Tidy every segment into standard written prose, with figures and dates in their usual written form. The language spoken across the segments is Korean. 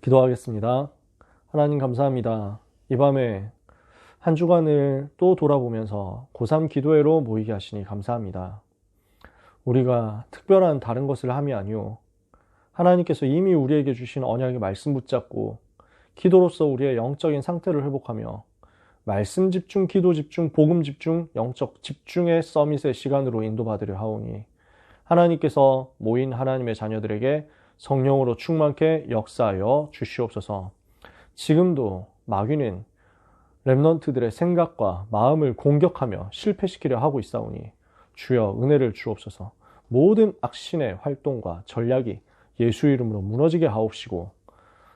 기도하겠습니다. 하나님 감사합니다. 이 밤에 한 주간을 또 돌아보면서 고3 기도회로 모이게 하시니 감사합니다. 우리가 특별한 다른 것을 함이 아니오 하나님께서 이미 우리에게 주신 언약의 말씀 붙잡고 기도로서 우리의 영적인 상태를 회복하며 말씀 집중, 기도 집중, 복음 집중, 영적 집중의 서밋의 시간으로 인도받으려 하오니 하나님께서 모인 하나님의 자녀들에게 성령으로 충만케 역사하여 주시옵소서. 지금도 마귀는 렘넌트들의 생각과 마음을 공격하며 실패시키려 하고 있사오니 주여 은혜를 주옵소서. 모든 악신의 활동과 전략이 예수 이름으로 무너지게 하옵시고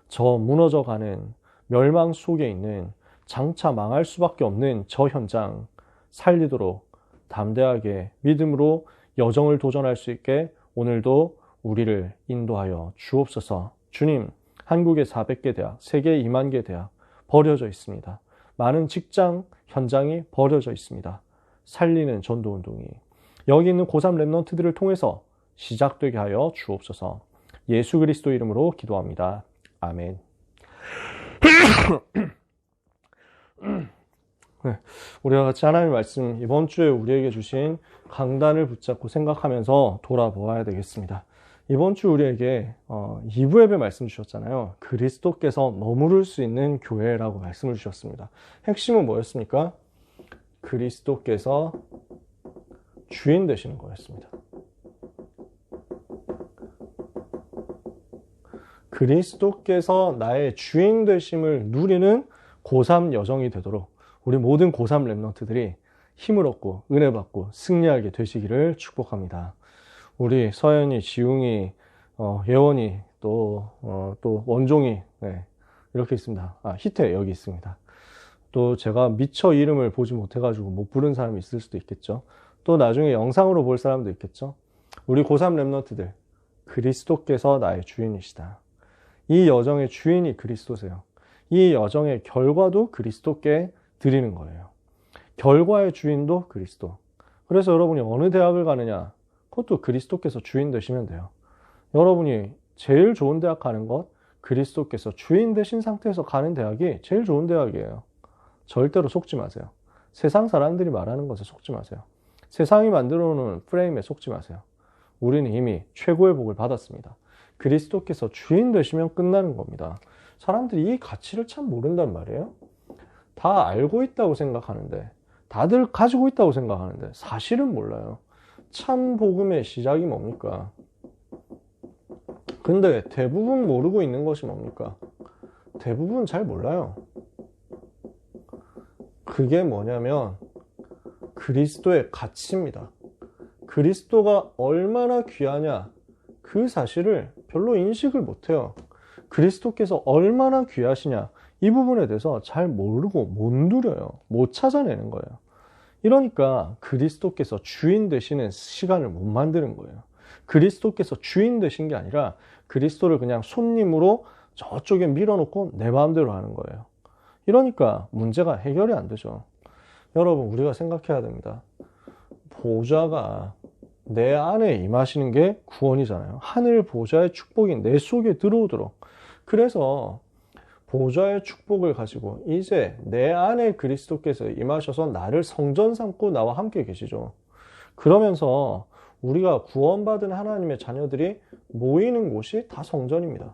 저 무너져가는 멸망 속에 있는 장차 망할 수밖에 없는 저 현장 살리도록 담대하게 믿음으로 여정을 도전할 수 있게 오늘도 우리를 인도하여 주옵소서. 주님, 한국의 400개 대학, 세계 2만 개 대학 버려져 있습니다. 많은 직장 현장이 버려져 있습니다. 살리는 전도운동이 여기 있는 고3 렘넌트들을 통해서 시작되게 하여 주옵소서. 예수 그리스도 이름으로 기도합니다. 아멘. 네, 우리가 같이 하나님의 말씀 이번 주에 우리에게 주신 강단을 붙잡고 생각하면서 돌아보아야 되겠습니다. 이번 주 우리에게 2부 예배 말씀 주셨잖아요. 그리스도께서 머무를 수 있는 교회라고 말씀을 주셨습니다. 핵심은 뭐였습니까? 그리스도께서 주인 되시는 거였습니다. 그리스도께서 나의 주인 되심을 누리는 고3 여정이 되도록 우리 모든 고3 렘넌트들이 힘을 얻고 은혜 받고 승리하게 되시기를 축복합니다. 우리 서연이, 지웅이, 예원이, 또 원종이, 네, 이렇게 있습니다. 희태 여기 있습니다. 또 제가 미처 이름을 보지 못해가지고 못 부른 사람이 있을 수도 있겠죠. 또 나중에 영상으로 볼 사람도 있겠죠. 우리 고3 렘넌트들, 그리스도께서 나의 주인이시다. 이 여정의 주인이 그리스도세요. 이 여정의 결과도 그리스도께 드리는 거예요. 결과의 주인도 그리스도. 그래서 여러분이 어느 대학을 가느냐, 그것도 그리스도께서 주인 되시면 돼요. 여러분이 제일 좋은 대학 가는 것, 그리스도께서 주인 되신 상태에서 가는 대학이 제일 좋은 대학이에요. 절대로 속지 마세요. 세상 사람들이 말하는 것에 속지 마세요. 세상이 만들어 놓은 프레임에 속지 마세요. 우리는 이미 최고의 복을 받았습니다. 그리스도께서 주인 되시면 끝나는 겁니다. 사람들이 이 가치를 참 모른단 말이에요. 다 알고 있다고 생각하는데, 다들 가지고 있다고 생각하는데 사실은 몰라요. 참 복음의 시작이 뭡니까? 근데 대부분 모르고 있는 것이 뭡니까? 대부분 잘 몰라요. 그게 뭐냐면 그리스도의 가치입니다. 그리스도가 얼마나 귀하냐, 그 사실을 별로 인식을 못해요. 그리스도께서 얼마나 귀하시냐, 이 부분에 대해서 잘 모르고 못 누려요. 못 찾아내는 거예요. 이러니까 그리스도께서 주인 되시는 시간을 못 만드는 거예요. 그리스도께서 주인 되신 게 아니라 그리스도를 그냥 손님으로 저쪽에 밀어놓고 내 마음대로 하는 거예요. 이러니까 문제가 해결이 안 되죠. 여러분, 우리가 생각해야 됩니다. 보좌가 내 안에 임하시는 게 구원이잖아요. 하늘 보좌의 축복이 내 속에 들어오도록. 그래서 보좌의 축복을 가지고 이제 내 안에 그리스도께서 임하셔서 나를 성전 삼고 나와 함께 계시죠. 그러면서 우리가 구원받은 하나님의 자녀들이 모이는 곳이 다 성전입니다.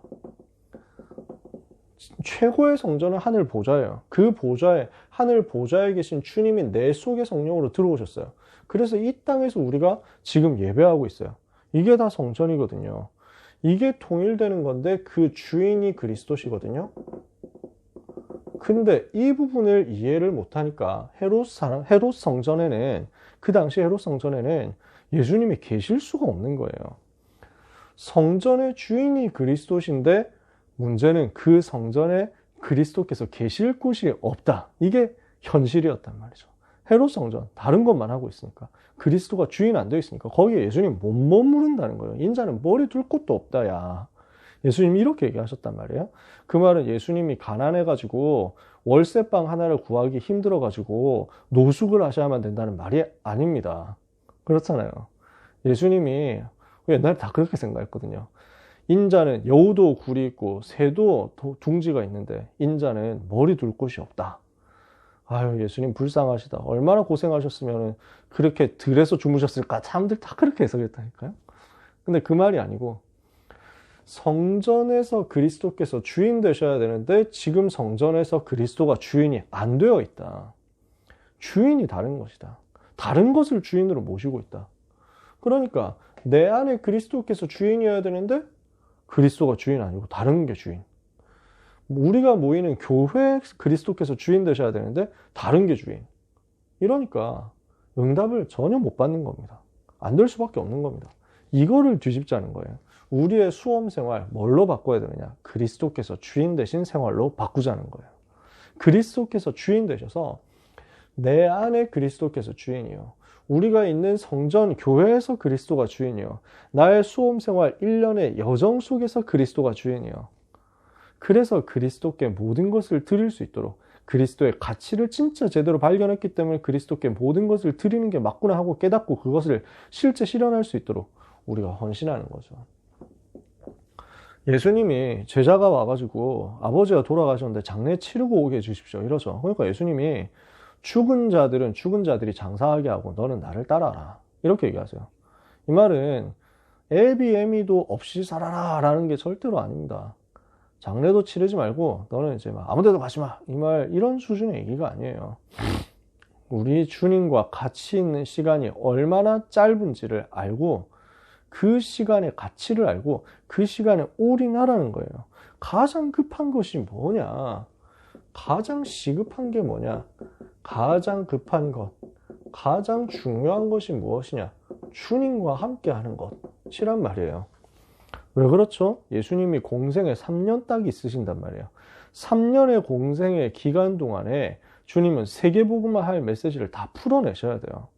최고의 성전은 하늘 보좌예요. 그 보좌에, 하늘 보좌에 계신 주님이 내 속에 성령으로 들어오셨어요. 그래서 이 땅에서 우리가 지금 예배하고 있어요. 이게 다 성전이거든요. 이게 통일되는 건데 그 주인이 그리스도시거든요. 근데 이 부분을 이해를 못하니까 헤롯 성전에는, 그 당시 헤롯 성전에는 예수님이 계실 수가 없는 거예요. 성전의 주인이 그리스도신데 문제는 그 성전에 그리스도께서 계실 곳이 없다. 이게 현실이었단 말이죠. 헤롯 성전, 다른 것만 하고 있으니까, 그리스도가 주인 안 되어 있으니까 거기에 예수님 못 머무른다는 거예요. 인자는 머리 둘 곳도 없다, 야. 예수님이 이렇게 얘기하셨단 말이에요. 그 말은 예수님이 가난해가지고 월세방 하나를 구하기 힘들어가지고 노숙을 하셔야만 된다는 말이 아닙니다. 그렇잖아요. 예수님이 옛날에 다 그렇게 생각했거든요. 인자는 여우도 굴이 있고 새도 둥지가 있는데 인자는 머리 둘 곳이 없다. 아유, 예수님 불쌍하시다. 얼마나 고생하셨으면 그렇게 들에서 주무셨을까? 사람들 다 그렇게 해석했다니까요. 근데 그 말이 아니고 성전에서 그리스도께서 주인 되셔야 되는데 지금 성전에서 그리스도가 주인이 안 되어 있다. 주인이 다른 것이다. 다른 것을 주인으로 모시고 있다. 그러니까 내 안에 그리스도께서 주인이어야 되는데 그리스도가 주인 아니고 다른 게 주인. 우리가 모이는 교회 그리스도께서 주인 되셔야 되는데 다른 게 주인. 이러니까 응답을 전혀 못 받는 겁니다. 안 될 수밖에 없는 겁니다. 이거를 뒤집자는 거예요. 우리의 수험 생활 뭘로 바꿔야 되느냐? 그리스도께서 주인 되신 생활로 바꾸자는 거예요. 그리스도께서 주인 되셔서 내 안에 그리스도께서 주인이요. 우리가 있는 성전 교회에서 그리스도가 주인이요. 나의 수험 생활 1년의 여정 속에서 그리스도가 주인이요. 그래서 그리스도께 모든 것을 드릴 수 있도록 그리스도의 가치를 진짜 제대로 발견했기 때문에 그리스도께 모든 것을 드리는 게 맞구나 하고 깨닫고 그것을 실제 실현할 수 있도록 우리가 헌신하는 거죠. 예수님이 제자가 와가지고 아버지가 돌아가셨는데 장례 치르고 오게 해주십시오 이러죠. 그러니까 예수님이 죽은 자들은 죽은 자들이 장사하게 하고 너는 나를 따라라 이렇게 얘기하세요. 이 말은 애비애미도 없이 살아라 라는 게 절대로 아닙니다. 장례도 치르지 말고 너는 이제 막 아무 데도 가지 마 이 말 이런 수준의 얘기가 아니에요. 우리 주님과 같이 있는 시간이 얼마나 짧은지를 알고 그 시간의 가치를 알고 그 시간에 올인하라는 거예요. 가장 급한 것이 뭐냐? 가장 시급한 게 뭐냐? 가장 급한 것, 가장 중요한 것이 무엇이냐? 주님과 함께 하는 것이란 말이에요. 왜 그렇죠? 예수님이 공생에 3년 딱 있으신단 말이에요. 3년의 공생의 기간 동안에 주님은 세계복음화 할 메시지를 다 풀어내셔야 돼요.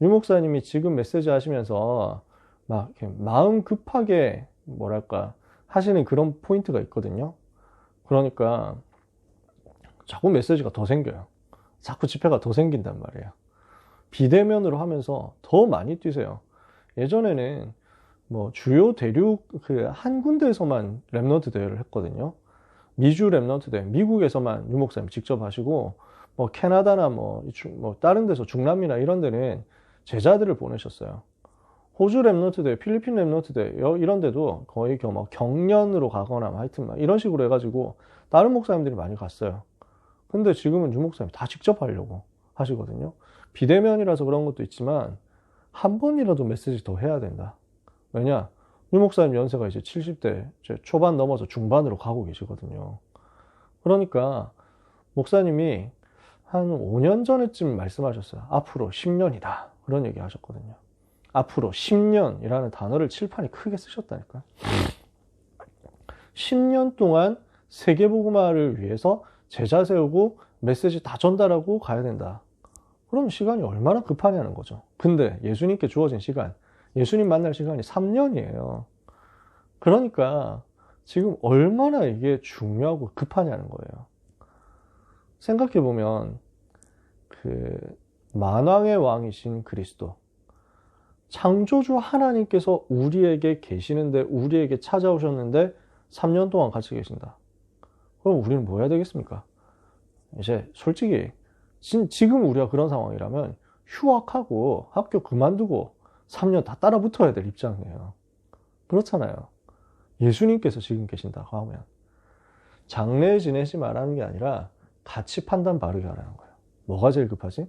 유 목사님이 지금 메시지 하시면서 막 이렇게 마음 급하게 뭐랄까 하시는 그런 포인트가 있거든요. 그러니까 자꾸 메시지가 더 생겨요. 자꾸 집회가 더 생긴단 말이에요. 비대면으로 하면서 더 많이 뛰세요. 예전에는 뭐 주요 대륙 그 한 군데에서만 랩넌트 대회를 했거든요. 미주 랩넌트 대회, 미국에서만 유 목사님 직접 하시고 뭐 캐나다나 뭐 다른 데서 중남미나 이런 데는 제자들을 보내셨어요. 호주 랩넌트 대회, 필리핀 랩넌트 대회 이런 데도 거의 뭐 경연으로 가거나 하여튼 막 이런 식으로 해가지고 다른 목사님들이 많이 갔어요. 근데 지금은 유 목사님 다 직접 하려고 하시거든요. 비대면이라서 그런 것도 있지만 한 번이라도 메시지 더 해야 된다. 왜냐? 유 목사님 연세가 이제 70대 초반 넘어서 중반으로 가고 계시거든요. 그러니까 목사님이 한 5년 전에쯤 말씀하셨어요. 앞으로 10년이다. 그런 얘기 하셨거든요. 앞으로 10년이라는 단어를 칠판에 크게 쓰셨다니까요. 10년 동안 세계복음화를 위해서 제자 세우고 메시지 다 전달하고 가야 된다. 그럼 시간이 얼마나 급하냐는 거죠. 근데 예수님께 주어진 시간, 예수님 만날 시간이 3년이에요. 그러니까 지금 얼마나 이게 중요하고 급하냐는 거예요. 생각해보면 그 만왕의 왕이신 그리스도, 창조주 하나님께서 우리에게 계시는데 우리에게 찾아오셨는데 3년 동안 같이 계신다. 그럼 우리는 뭐 해야 되겠습니까? 이제 솔직히 지금 우리가 그런 상황이라면 휴학하고 학교 그만두고 3년 다 따라 붙어야 될 입장이에요. 그렇잖아요. 예수님께서 지금 계신다고 하면 장래 지내지 말라는 게 아니라 같이 판단 바르게 하라는 거예요. 뭐가 제일 급하지?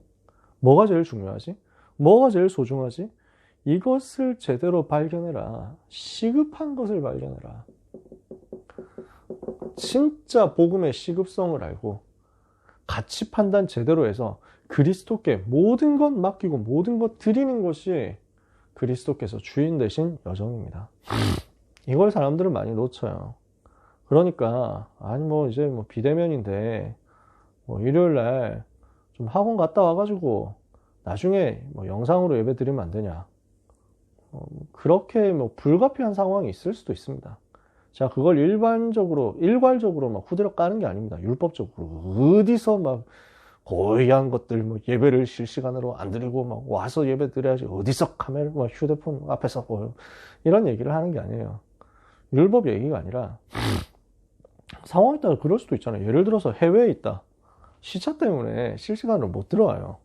뭐가 제일 중요하지? 뭐가 제일 소중하지? 이것을 제대로 발견해라. 시급한 것을 발견해라. 진짜 복음의 시급성을 알고 가치 판단 제대로 해서 그리스도께 모든 것 맡기고 모든 것 드리는 것이 그리스도께서 주인 되신 여정입니다. 이걸 사람들은 많이 놓쳐요. 그러니까 아니 뭐 이제 뭐 비대면인데 뭐 일요일 날 좀 학원 갔다 와가지고 나중에 뭐 영상으로 예배 드리면 안 되냐? 그렇게 뭐 불가피한 상황이 있을 수도 있습니다. 자, 그걸 일괄적으로 막 후드려 까는 게 아닙니다. 율법적으로 어디서 막 고귀한 것들 뭐 예배를 실시간으로 안 드리고 막 와서 예배 드려야지 어디서 카메라 막 휴대폰 앞에서 뭐 이런 얘기를 하는 게 아니에요. 율법 얘기가 아니라 상황에 따라 그럴 수도 있잖아요. 예를 들어서 해외에 있다. 시차 때문에 실시간으로 못 들어와요.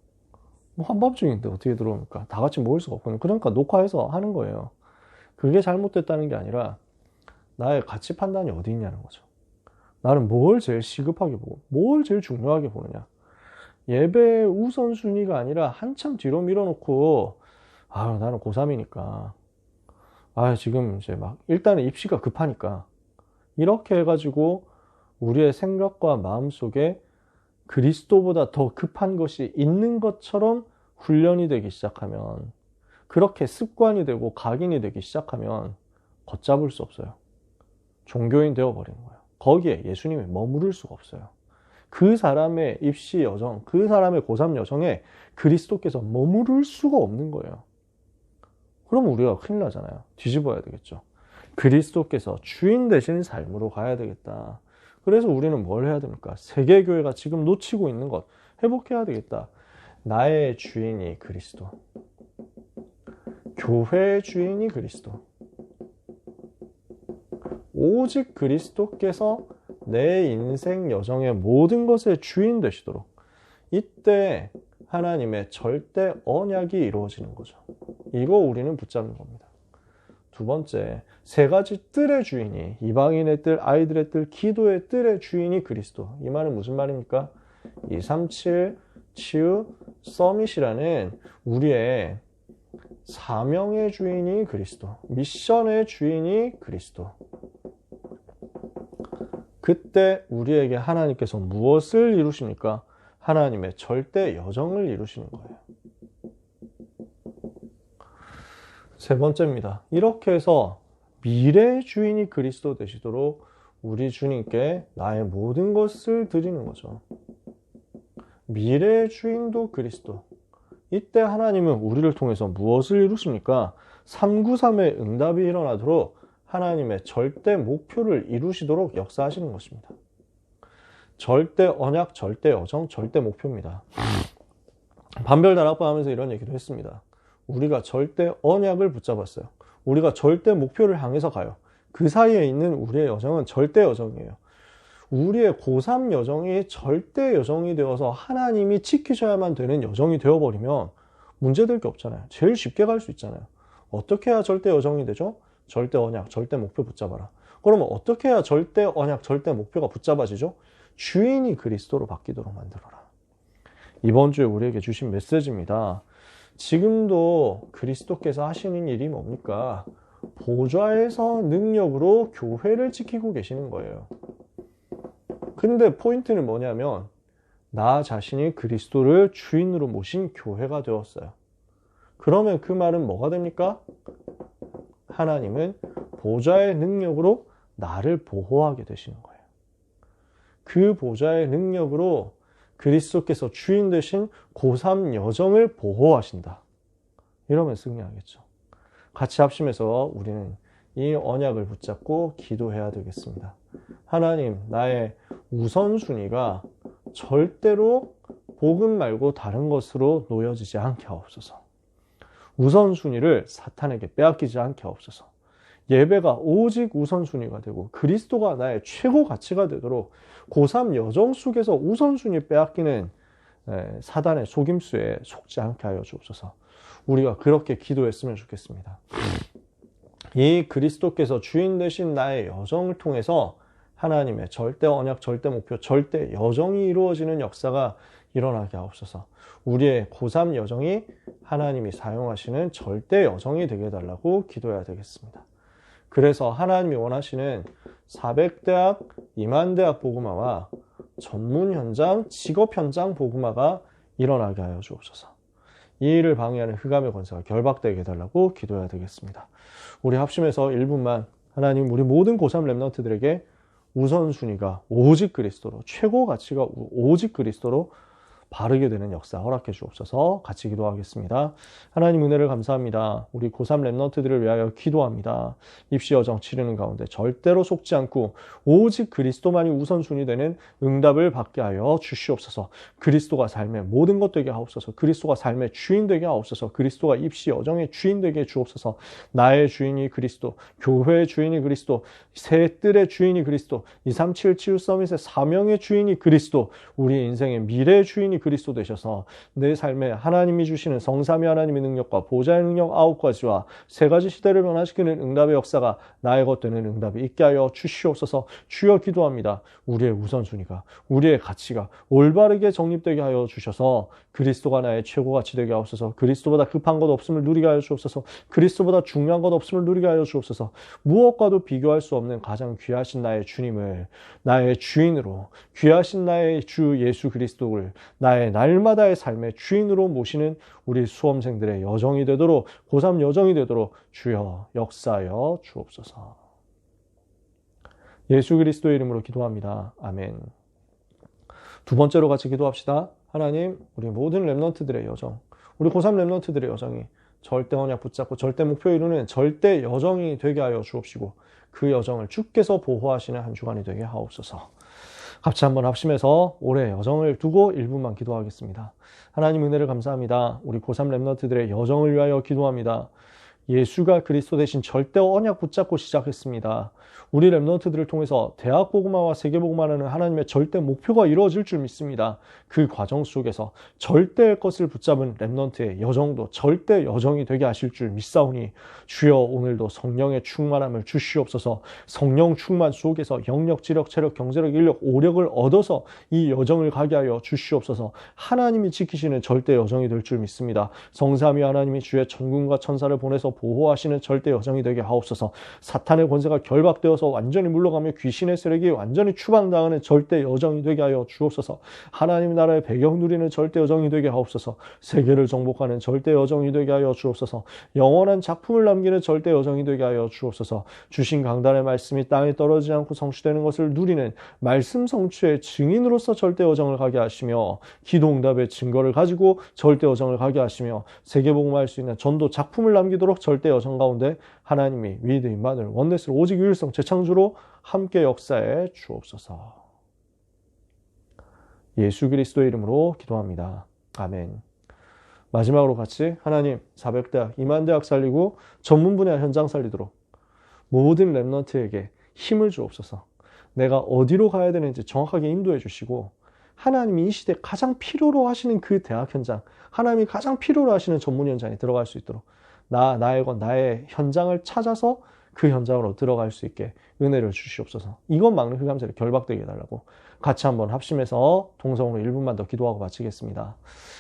뭐 한밤중인데 어떻게 들어옵니까? 다 같이 모일 수가 없거든요. 그러니까 녹화해서 하는 거예요. 그게 잘못됐다는 게 아니라 나의 가치 판단이 어디 있냐는 거죠. 나는 뭘 제일 시급하게 보고 뭘 제일 중요하게 보느냐. 예배 우선순위가 아니라 한참 뒤로 밀어놓고 나는 고3이니까 지금 이제 막 일단은 입시가 급하니까 이렇게 해가지고 우리의 생각과 마음 속에 그리스도보다 더 급한 것이 있는 것처럼 훈련이 되기 시작하면, 그렇게 습관이 되고 각인이 되기 시작하면 걷잡을 수 없어요. 종교인 되어버리는 거예요. 거기에 예수님이 머무를 수가 없어요. 그 사람의 입시 여정, 그 사람의 고3 여정에 그리스도께서 머무를 수가 없는 거예요. 그럼 우리가 큰일 나잖아요. 뒤집어야 되겠죠. 그리스도께서 주인 되신 삶으로 가야 되겠다. 그래서 우리는 뭘 해야 됩니까? 세계교회가 지금 놓치고 있는 것 회복해야 되겠다. 나의 주인이 그리스도. 교회의 주인이 그리스도. 오직 그리스도께서 내 인생 여정의 모든 것의 주인 되시도록, 이때 하나님의 절대 언약이 이루어지는 거죠. 이거 우리는 붙잡는 겁니다. 두 번째, 세 가지 뜰의 주인이, 이방인의 뜰, 아이들의 뜰, 기도의 뜰의 주인이 그리스도. 이 말은 무슨 말입니까? 237 치유 서밋이라는 우리의 사명의 주인이 그리스도, 미션의 주인이 그리스도. 그때 우리에게 하나님께서 무엇을 이루십니까? 하나님의 절대 여정을 이루시는 거예요. 세 번째입니다. 이렇게 해서 미래의 주인이 그리스도 되시도록 우리 주님께 나의 모든 것을 드리는 거죠. 미래의 주인도 그리스도. 이때 하나님은 우리를 통해서 무엇을 이루십니까? 393의 응답이 일어나도록 하나님의 절대 목표를 이루시도록 역사하시는 것입니다. 절대 언약, 절대 여정, 절대 목표입니다. 반별다락방 하면서 이런 얘기도 했습니다. 우리가 절대 언약을 붙잡았어요. 우리가 절대 목표를 향해서 가요. 그 사이에 있는 우리의 여정은 절대 여정이에요. 우리의 고3 여정이 절대 여정이 되어서 하나님이 지키셔야만 되는 여정이 되어버리면 문제될 게 없잖아요. 제일 쉽게 갈 수 있잖아요. 어떻게 해야 절대 여정이 되죠? 절대 언약, 절대 목표 붙잡아라. 그러면 어떻게 해야 절대 언약, 절대 목표가 붙잡아지죠? 주인이 그리스도로 바뀌도록 만들어라. 이번 주에 우리에게 주신 메시지입니다. 지금도 그리스도께서 하시는 일이 뭡니까? 보좌에서 능력으로 교회를 지키고 계시는 거예요. 근데 포인트는 뭐냐면 나 자신이 그리스도를 주인으로 모신 교회가 되었어요. 그러면 그 말은 뭐가 됩니까? 하나님은 보좌의 능력으로 나를 보호하게 되시는 거예요. 그 보좌의 능력으로 그리스도께서 주인 되신 고3 여정을 보호하신다. 이러면 승리하겠죠. 같이 합심해서 우리는 이 언약을 붙잡고 기도해야 되겠습니다. 하나님, 나의 우선순위가 절대로 복음 말고 다른 것으로 놓여지지 않게 하옵소서. 우선순위를 사탄에게 빼앗기지 않게 하옵소서. 예배가 오직 우선순위가 되고 그리스도가 나의 최고 가치가 되도록 고3 여정 속에서 우선순위 빼앗기는 사단의 속임수에 속지 않게 하여 주옵소서. 우리가 그렇게 기도했으면 좋겠습니다. 이 그리스도께서 주인 되신 나의 여정을 통해서 하나님의 절대 언약, 절대 목표, 절대 여정이 이루어지는 역사가 일어나게 하옵소서. 우리의 고3 여정이 하나님이 사용하시는 절대 여정이 되게 해달라고 기도해야 되겠습니다. 그래서 하나님이 원하시는 400대학, 2만대학 복음화와 전문 현장, 직업 현장 복음화가 일어나게 하여 주옵소서. 이 일을 방해하는 흑암의 권세가 결박되게 해달라고 기도해야 되겠습니다. 우리 합심해서 1분만 하나님 우리 모든 고3 렘넌트들에게 우선순위가 오직 그리스도로, 최고 가치가 오직 그리스도로 바르게 되는 역사 허락해 주옵소서. 같이 기도하겠습니다. 하나님 은혜를 감사합니다. 우리 고3 랩런트들을 위하여 기도합니다. 입시 여정 치르는 가운데 절대로 속지 않고 오직 그리스도만이 우선순위 되는 응답을 받게 하여 주시옵소서. 그리스도가 삶의 모든 것 되게 하옵소서. 그리스도가 삶의 주인 되게 하옵소서. 그리스도가 입시 여정의 주인 되게 주옵소서. 나의 주인이 그리스도, 교회의 주인이 그리스도, 새 뜰의 주인이 그리스도, 237 치유 서밋의 사명의 주인이 그리스도, 우리 인생의 미래의 주인이 그리스도 되셔서 내 삶에 하나님이 주시는 성삼위 하나님의 능력과 보좌의 능력 9가지와 3가지 시대를 변화시키는 응답의 역사가 나의 것 되는 응답이 있게 하여 주시옵소서. 주여 기도합니다. 우리의 우선순위가, 우리의 가치가 올바르게 정립되게 하여 주셔서 그리스도가 나의 최고 가치 되게 하옵소서. 그리스도보다 급한 것 없음을 누리게 하여 주옵소서. 그리스도보다 중요한 것 없음을 누리게 하여 주옵소서. 무엇과도 비교할 수 없는 가장 귀하신 나의 주님을 나의 주인으로, 귀하신 나의 주 예수 그리스도를 나의 날마다의 삶의 주인으로 모시는 우리 수험생들의 여정이 되도록, 고3 여정이 되도록 주여 역사하여 주옵소서. 예수 그리스도의 이름으로 기도합니다. 아멘. 두 번째로 같이 기도합시다. 하나님, 우리 모든 랩런트들의 여정, 우리 고3 랩런트들의 여정이 절대 언약 붙잡고 절대 목표 이루는 절대 여정이 되게 하여 주옵시고 그 여정을 주께서 보호하시는 한 주간이 되게 하옵소서. 같이 한번 합심해서 올해 여정을 두고 1분만 기도하겠습니다. 하나님 은혜를 감사합니다. 우리 고3 랩런트들의 여정을 위하여 기도합니다. 예수가 그리스도 대신 절대 언약 붙잡고 시작했습니다. 우리 랩런트들을 통해서 대학 복음화와 세계 복음화라는 하나님의 절대 목표가 이루어질 줄 믿습니다. 그 과정 속에서 절대의 것을 붙잡은 랩런트의 여정도 절대 여정이 되게 하실 줄 믿사오니 주여 오늘도 성령의 충만함을 주시옵소서. 성령 충만 속에서 영력, 지력, 체력, 경제력, 인력, 오력을 얻어서 이 여정을 가게 하여 주시옵소서. 하나님이 지키시는 절대 여정이 될 줄 믿습니다. 성삼위 하나님이 주의 천군과 천사를 보내서 보호하시는 절대 여정이 되게 하옵소서. 사탄의 권세가 결박되어서 완전히 물러가며 귀신의 세력이 완전히 추방당하는 절대 여정이 되게 하여 주옵소서. 하나님 나라의 배경 누리는 절대 여정이 되게 하옵소서. 세계를 정복하는 절대 여정이 되게 하여 주옵소서. 영원한 작품을 남기는 절대 여정이 되게 하여 주옵소서. 주신 강단의 말씀이 땅에 떨어지지 않고 성취되는 것을 누리는 말씀 성취의 증인으로서 절대 여정을 가게 하시며 기도 응답의 증거를 가지고 절대 여정을 가게 하시며 세계복음할 수 있는 전도 작품을 남기도록 절대 여정 가운데 하나님이 위드 임마누엘 원네스 오직 유일성 재창조로 함께 역사해 주옵소서. 예수 그리스도의 이름으로 기도합니다. 아멘. 마지막으로 같이 하나님 400대학, 2만대학 살리고 전문 분야 현장 살리도록 모든 랩런트에게 힘을 주옵소서. 내가 어디로 가야 되는지 정확하게 인도해 주시고 하나님이 이 시대에 가장 필요로 하시는 그 대학 현장, 하나님이 가장 필요로 하시는 전문 현장에 들어갈 수 있도록 나의 것, 나의 현장을 찾아서 그 현장으로 들어갈 수 있게 은혜를 주시옵소서. 이것 막는 흑암세를 결박되게 해달라고 같이 한번 합심해서 동성으로 1분만 더 기도하고 마치겠습니다.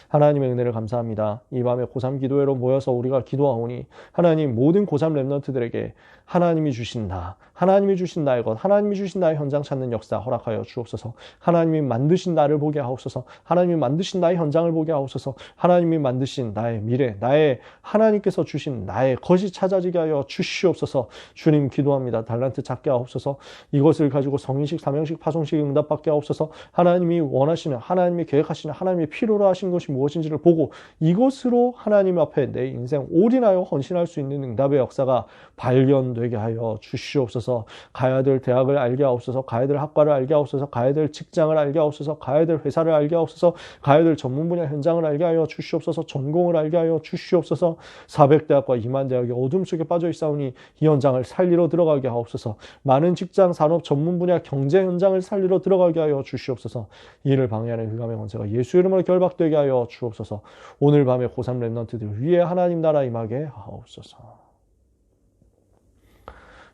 하나님의 은혜를 감사합니다. 이 밤에 고3 기도회로 모여서 우리가 기도하오니 하나님 모든 고3 랩런트들에게 하나님이 주신 나, 하나님이 주신 나의 것, 하나님이 주신 나의 현장 찾는 역사 허락하여 주옵소서. 하나님이 만드신 나를 보게 하옵소서. 하나님이 만드신 나의 현장을 보게 하옵소서. 하나님이 만드신 나의 미래, 나의 하나님께서 주신 나의 것이 찾아지게 하여 주시옵소서. 주님 기도합니다. 달란트 찾게 하옵소서. 이것을 가지고 성인식, 사명식, 파송식 응답받게 하옵소서. 하나님이 원하시는, 하나님이 계획하시는, 하나님이 필요로 하신 것이 무엇인지를 보고 이것으로 하나님 앞에 내 인생 올인하여 헌신할 수 있는 응답의 역사가 발견되게 하여 주시옵소서. 가야 될 대학을 알게 하옵소서. 가야 될 학과를 알게 하옵소서. 가야 될 직장을 알게 하옵소서. 가야 될 회사를 알게 하옵소서. 가야 될 전문 분야 현장을 알게 하여 주시옵소서. 전공을 알게 하여 주시옵소서. 400대학과 2만대학의 어둠 속에 빠져 있사오니 이 현장을 살리러 들어가게 하옵소서. 많은 직장, 산업, 전문 분야, 경제 현장을 살리러 들어가게 하여 주시옵소서. 이를 방해하는 흑암의 권세가 예수 이름으로 결박되게 하여 주옵소서. 오늘 밤에 고3 랩런트들 위에 하나님 나라 임하게 하옵소서.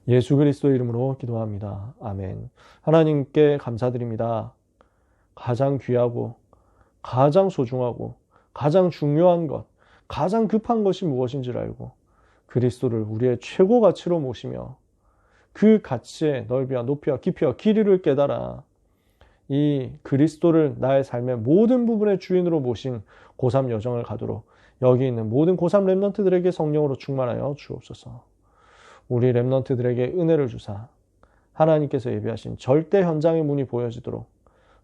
예수 그리스도 이름으로 기도합니다. 아멘. 하나님께 감사드립니다. 가장 귀하고 가장 소중하고 가장 중요한 것, 가장 급한 것이 무엇인지를 알고 그리스도를 우리의 최고 가치로 모시며 그 가치의 넓이와 높이와 깊이와 길이를 깨달아 이 그리스도를 나의 삶의 모든 부분의 주인으로 모신 고3 여정을 가도록 여기 있는 모든 고3 랩런트들에게 성령으로 충만하여 주옵소서. 우리 랩런트들에게 은혜를 주사 하나님께서 예비하신 절대 현장의 문이 보여지도록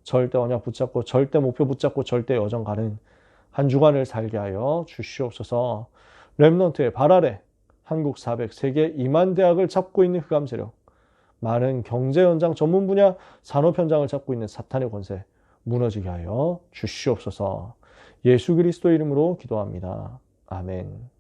절대 언약 붙잡고 절대 목표 붙잡고 절대 여정 가는 한 주간을 살게 하여 주시옵소서. 렘넌트의 발 아래 한국 400세계 2만 대학을 잡고 있는 흑암 세력, 많은 경제 현장 전문 분야 산업 현장을 잡고 있는 사탄의 권세 무너지게 하여 주시옵소서. 예수 그리스도 이름으로 기도합니다. 아멘.